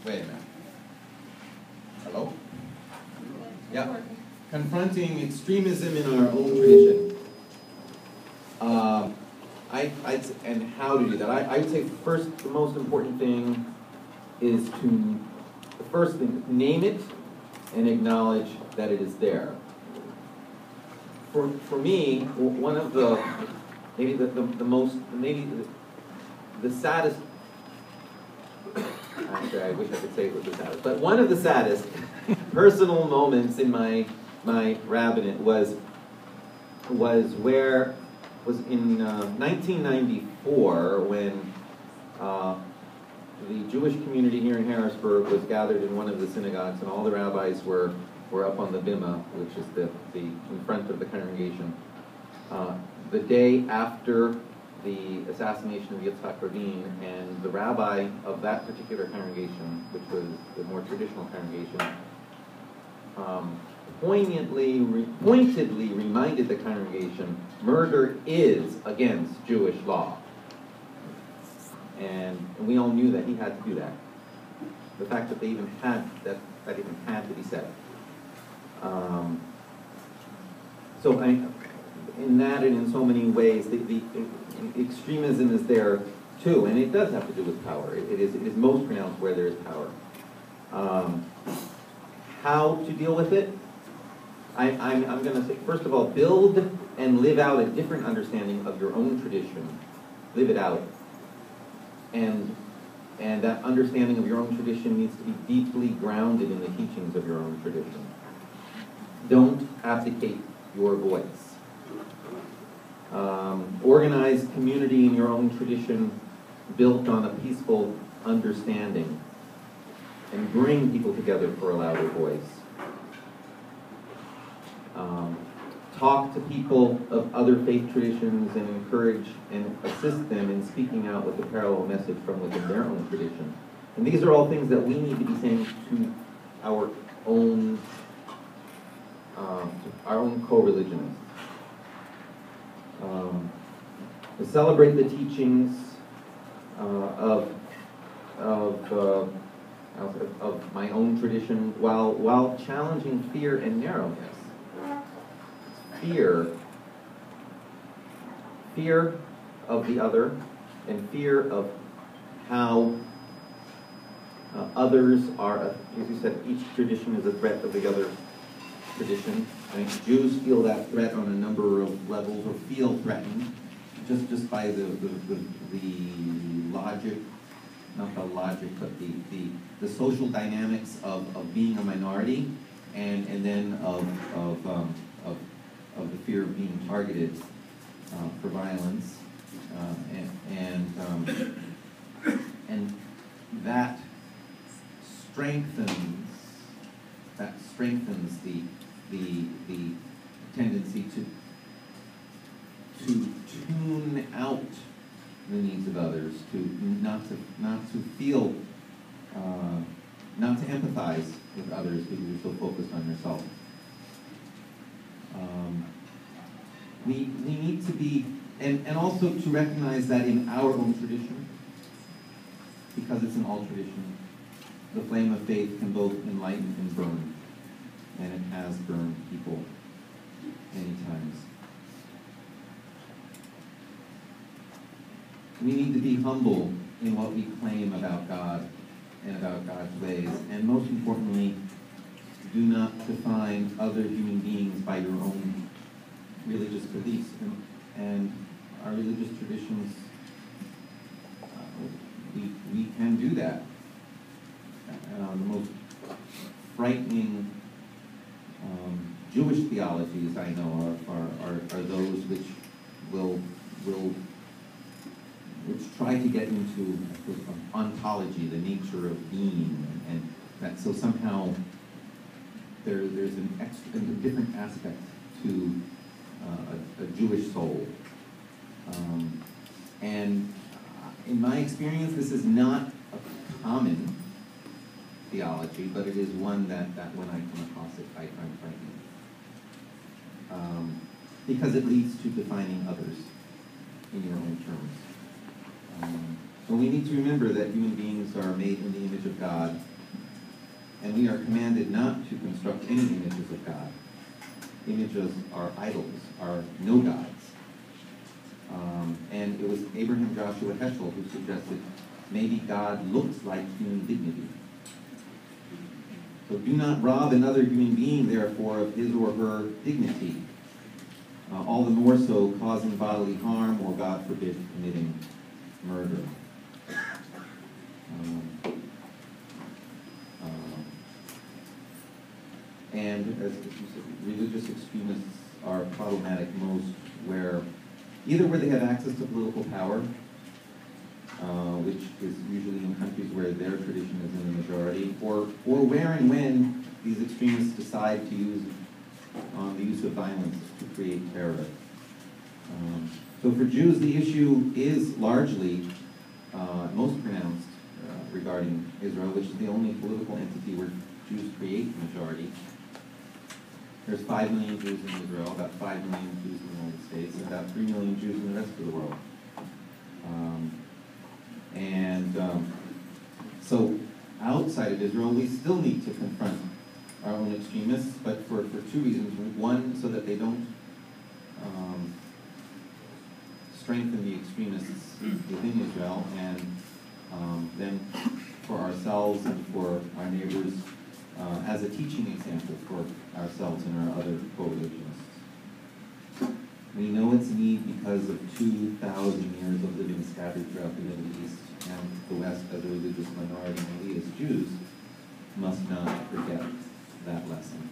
Wait a minute. Hello? Yeah. Confronting extremism in our own tradition. And how to do that. I'd say first, the most important thing is the first thing, name it and acknowledge that it is there. For me, one of the, maybe the saddest, actually I wish I could say it was the saddest, but one of the saddest personal moments in my rabbinate was in 1994 when the Jewish community here in Harrisburg was gathered in one of the synagogues, and all the rabbis were up on the bima, which is the in front of the congregation. The day after the assassination of Yitzhak Rabin, and the rabbi of that particular congregation, which was the more traditional congregation, pointedly reminded the congregation, murder is against Jewish law. And we all knew that he had to do that. The fact that they even had that even had to be said. So in that and in so many ways, the extremism is there too, and it does have to do with power. It is most pronounced where there is power. How to deal with it? I'm going to say, first of all, build and live out a different understanding of your own tradition. Live it out. And that understanding of your own tradition needs to be deeply grounded in the teachings of your own tradition. Don't abdicate your voice. Organize community in your own tradition built on a peaceful understanding. And bring people together for a louder voice. Talk to people of other faith traditions and encourage and assist them in speaking out with a parallel message from within their own tradition. And these are all things that we need to be saying to our own co-religionists. To celebrate the teachings of my own tradition while challenging fear and narrowness. Fear of the other, and fear of how others are, as you said, each tradition is a threat of the other tradition. I think Jews feel that threat on a number of levels, or feel threatened, just by the logic, not the logic, but the social dynamics of being a minority, and then of the fear of being targeted for violence, and that strengthens the tendency to tune out the needs of others, not to feel, not to empathize with others because you're so focused on yourself. We need to be, and also to recognize that in our own tradition, because it's in all tradition, the flame of faith can both enlighten and burn, and it has burned people many times. We need to be humble in what we claim about God and about God's ways, and most importantly, do not define other human beings by your own religious beliefs. And our religious traditions, we can do that. The most frightening Jewish theologies I know are those which which try to get into ontology, the nature of being, and that so somehow there's a different aspect to a Jewish soul. And in my experience, this is not a common theology, but it is one that when I come across it, I find frightening. Because it leads to defining others in your own terms. But we need to remember that human beings are made in the image of God, and we are commanded not to construct any images of God. Images are idols, are no gods. And it was Abraham Joshua Heschel who suggested maybe God looks like human dignity. So do not rob another human being, therefore, of his or her dignity, all the more so causing bodily harm or, God forbid, committing murder. And as you said, religious extremists are problematic most where they have access to political power, which is usually in countries where their tradition is in the majority, or where and when these extremists decide to use the use of violence to create terror. So for Jews, the issue is largely most pronounced regarding Israel, which is the only political entity where Jews create the majority. There's 5 million Jews in Israel, about 5 million Jews in the United States, and about 3 million Jews in the rest of the world. So outside of Israel, we still need to confront our own extremists, but for 2 reasons. One, so that they don't strengthen the extremists within Israel, and then for ourselves and for our neighbors as a teaching example for ourselves and our other co-religionists. We know its need because of 2,000 years of living scattered throughout the Middle East, and the West, as a religious minority, and we as Jews, must not forget that lesson.